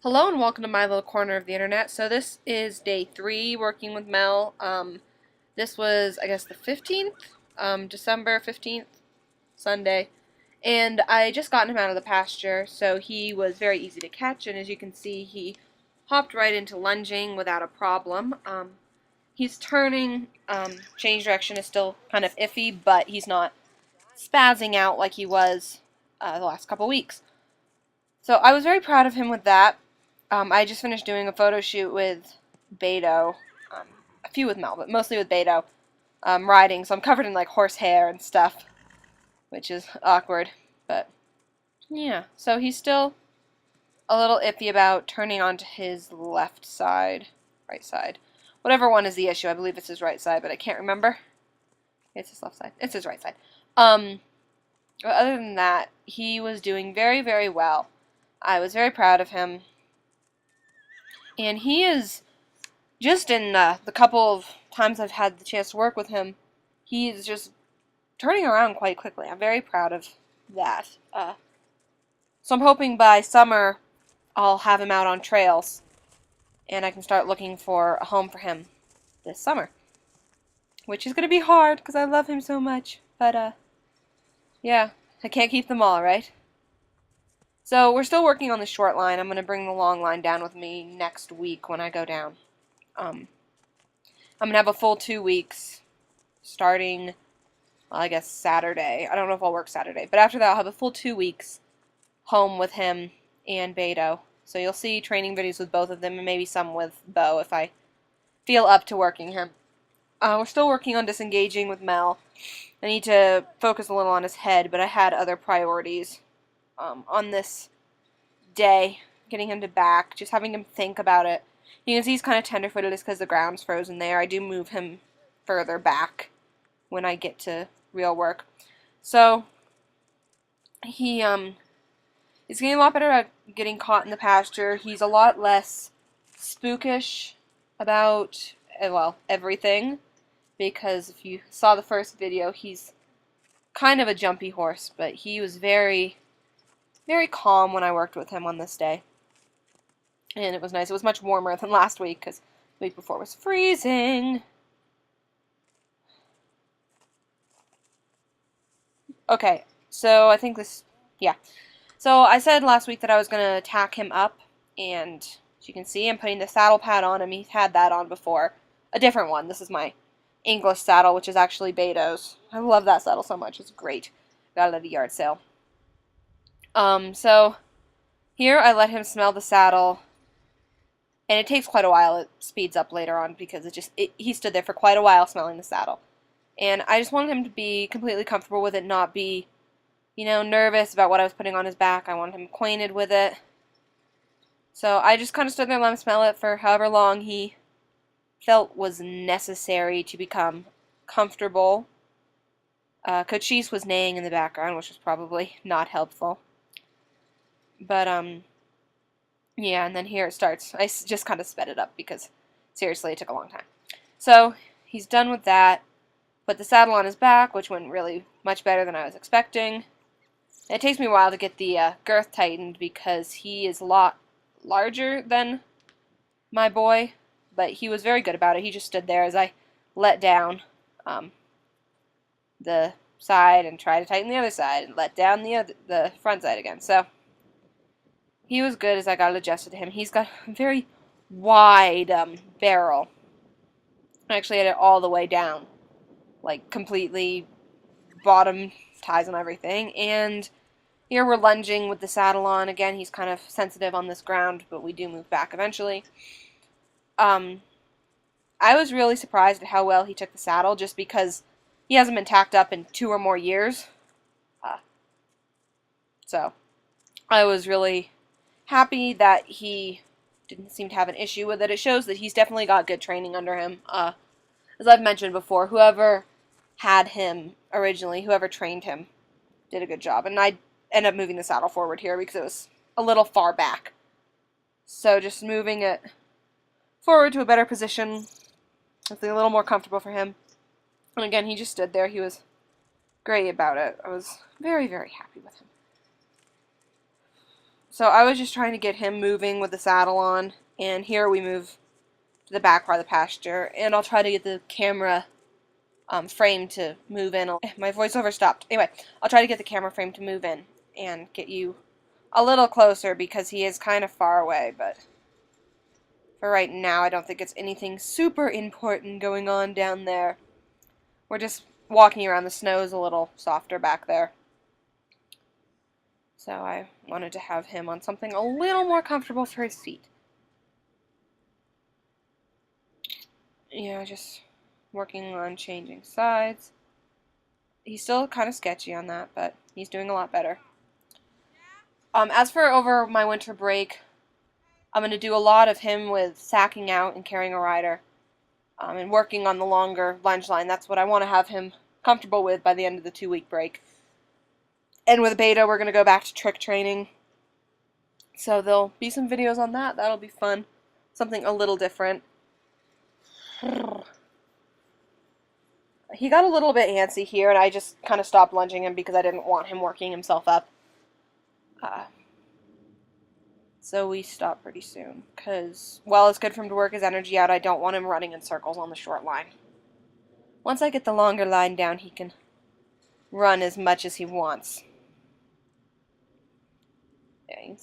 Hello and welcome to my little corner of the internet. So this is day 3 working with Mel. This was, I guess, the 15th, December 15th, Sunday. And I just gotten him out of the pasture, so he was very easy to catch. And as you can see, he hopped right into lunging without a problem. He's turning, change direction is still kind of iffy, but he's not spazzing out like he was the last couple weeks. So I was very proud of him with that. I just finished doing a photo shoot with Beto, a few with Mel, but mostly with Beto, riding, so I'm covered in like horsehair and stuff, which is awkward, but yeah. So he's still a little iffy about turning onto his left side, right side. Whatever one is the issue, I believe it's his right side, but I can't remember. It's his left side. It's his right side. But other than that, he was doing very, very well. I was very proud of him. And he is, just in the couple of times I've had the chance to work with him, he's just turning around quite quickly. I'm very proud of that. So I'm hoping by summer I'll have him out on trails, and I can start looking for a home for him this summer. Which is going to be hard, because I love him so much. But, yeah, I can't keep them all, right? So we're still working on the short line. I'm going to bring the long line down with me next week when I go down. I'm going to have a full 2 weeks starting, well, I guess, Saturday. I don't know if I'll work Saturday. But after that, I'll have a full 2 weeks home with him and Beto. So you'll see training videos with both of them and maybe some with Bo if I feel up to working him. We're still working on disengaging with Mel. I need to focus a little on his head, but I had other priorities. On this day, getting him to back, just having him think about it. You can see he's kind of tenderfooted just because the ground's frozen there. I do move him further back when I get to real work. So, he's getting a lot better at getting caught in the pasture. He's a lot less spookish about, well, everything. Because if you saw the first video, he's kind of a jumpy horse, but he was very calm when I worked with him on this day. And it was nice. It was much warmer than last week, because the week before was freezing. Okay, so I think this, yeah. So I said last week that I was going to tack him up, and as you can see, I'm putting the saddle pad on him. He's had that on before. A different one. This is my English saddle, which is actually Beto's. I love that saddle so much. It's great. Got it at a yard sale. So here I let him smell the saddle, and it takes quite a while. It speeds up later on because he stood there for quite a while smelling the saddle. And I just wanted him to be completely comfortable with it, not be, nervous about what I was putting on his back. I wanted him acquainted with it. So I just kind of stood there and let him smell it for however long he felt was necessary to become comfortable. Cochise was neighing in the background, which was probably not helpful. But, yeah, and then here it starts. I just kind of sped it up because, seriously, it took a long time. So, he's done with that. Put the saddle on his back, which went really much better than I was expecting. It takes me a while to get the girth tightened because he is a lot larger than my boy, but he was very good about it. He just stood there as I let down the side and tried to tighten the other side and let down the front side again. So, he was good as I got it adjusted to him. He's got a very wide barrel. I actually had it all the way down. Like, completely bottom ties and everything. And here we're lunging with the saddle on. Again, he's kind of sensitive on this ground, but we do move back eventually. I was really surprised at how well he took the saddle, just because he hasn't been tacked up in 2 or more years. So, I was really happy that he didn't seem to have an issue with it. It shows that he's definitely got good training under him. As I've mentioned before, whoever had him originally, whoever trained him, did a good job. And I ended up moving the saddle forward here because it was a little far back. So just moving it forward to a better position, hopefully a little more comfortable for him. And again, he just stood there. He was great about it. I was very, very happy with him. So I was just trying to get him moving with the saddle on, and here we move to the back part of the pasture, and I'll try to get the camera frame to move in. My voiceover stopped. Anyway, I'll try to get the camera frame to move in and get you a little closer because he is kind of far away, but for right now I don't think it's anything super important going on down there. We're just walking around. The snow is a little softer back there. So I wanted to have him on something a little more comfortable for his feet. Yeah, just working on changing sides. He's still kind of sketchy on that, but he's doing a lot better. As for over my winter break, I'm going to do a lot of him with sacking out and carrying a rider, and working on the longer lunge line. That's what I want to have him comfortable with by the end of the 2-week break. And with Beta, we're going to go back to trick training. So there'll be some videos on that. That'll be fun. Something a little different. He got a little bit antsy here, and I just kind of stopped lunging him because I didn't want him working himself up. So we stopped pretty soon, because while it's good for him to work his energy out, I don't want him running in circles on the short line. Once I get the longer line down, he can run as much as he wants. Yeah,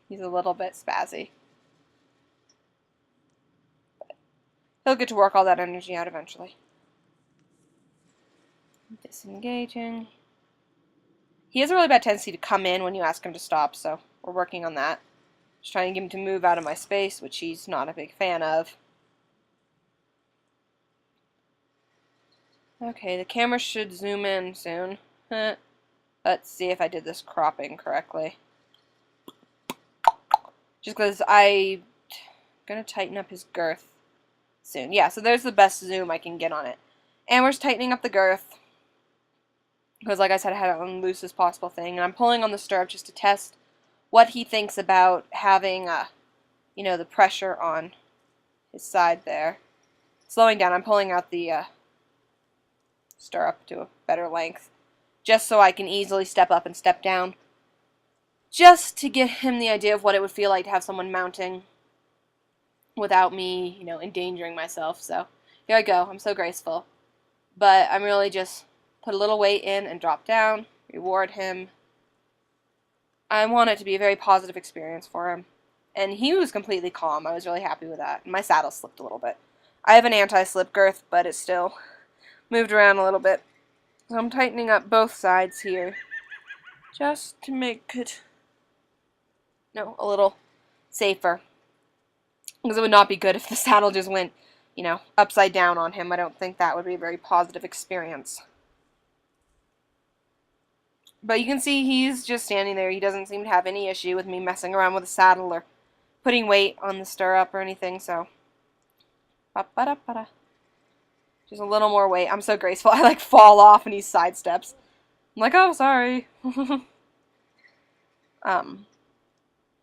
he's a little bit spazzy. But he'll get to work all that energy out eventually. Disengaging. He has a really bad tendency to come in when you ask him to stop, so we're working on that. Just trying to get him to move out of my space, which he's not a big fan of. Okay, the camera should zoom in soon. Let's see if I did this cropping correctly. Just because I'm going to tighten up his girth soon. Yeah, so there's the best zoom I can get on it. And we're just tightening up the girth. Because like I said, I had it on the loosest possible thing. And I'm pulling on the stirrup just to test what he thinks about having, the pressure on his side there. Slowing down, I'm pulling out the stirrup to a better length. Just so I can easily step up and step down. Just to give him the idea of what it would feel like to have someone mounting without me, endangering myself. So here I go. I'm so graceful. But I'm really just put a little weight in and drop down, reward him. I want it to be a very positive experience for him. And he was completely calm. I was really happy with that. My saddle slipped a little bit. I have an anti-slip girth, but it still moved around a little bit. So I'm tightening up both sides here just to make it a little safer. Because it would not be good if the saddle just went, upside down on him. I don't think that would be a very positive experience. But you can see he's just standing there. He doesn't seem to have any issue with me messing around with the saddle or putting weight on the stirrup or anything, so. Just a little more weight. I'm so graceful. I fall off and he sidesteps. I'm like, oh, sorry.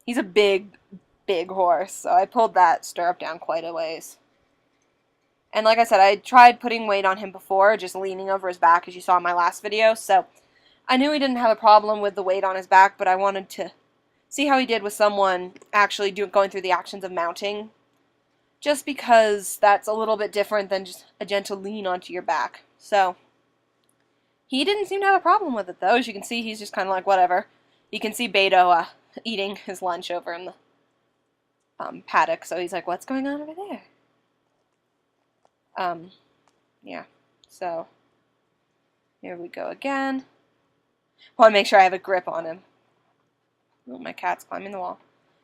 He's a big horse, so I pulled that stirrup down quite a ways. And like I said, I tried putting weight on him before, just leaning over his back, as you saw in my last video, so I knew he didn't have a problem with the weight on his back, but I wanted to see how he did with someone actually going through the actions of mounting, just because that's a little bit different than just a gentle lean onto your back. So he didn't seem to have a problem with it, though. As you can see, he's just kind of like, whatever. You can see Beto eating his lunch over in the paddock, so he's like, what's going on over there? Yeah, so here we go again. I want to make sure I have a grip on him. Oh, my cat's climbing the wall.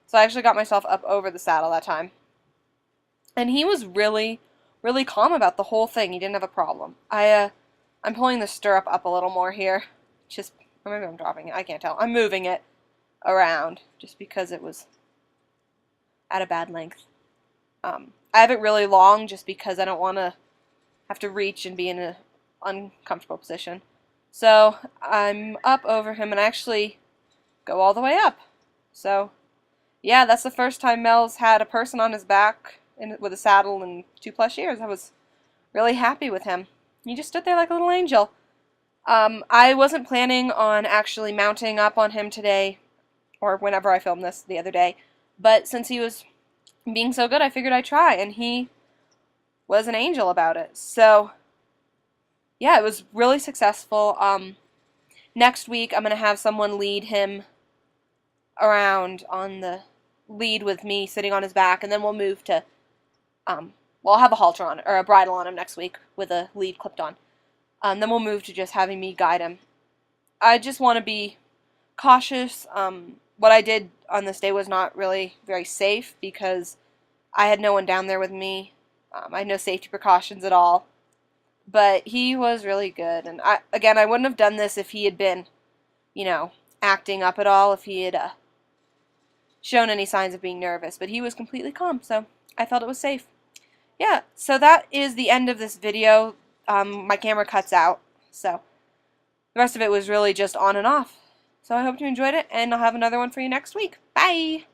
So I actually got myself up over the saddle that time. And he was really, really calm about the whole thing. He didn't have a problem. I'm pulling the stirrup up a little more here. Or maybe I'm dropping it. I can't tell. I'm moving it around just because it was at a bad length. I have it really long just because I don't want to have to reach and be in an uncomfortable position. So I'm up over him and I actually go all the way up. So yeah, that's the first time Mel's had a person on his back with a saddle in 2+ years. I was really happy with him. He just stood there like a little angel. I wasn't planning on actually mounting up on him today. or whenever I filmed this the other day. But since he was being so good, I figured I'd try, and he was an angel about it. So, yeah, it was really successful. Next week, I'm going to have someone lead him around on the lead with me sitting on his back, and then we'll move to, well, I'll have a halter on, or a bridle on him next week with a lead clipped on. Then we'll move to just having me guide him. I just want to be cautious. What I did on this day was not really very safe because I had no one down there with me. I had no safety precautions at all. But he was really good. And I wouldn't have done this if he had been, acting up at all, if he had shown any signs of being nervous. But he was completely calm, so I felt it was safe. Yeah, so that is the end of this video. My camera cuts out, so the rest of it was really just on and off. So I hope you enjoyed it, and I'll have another one for you next week. Bye!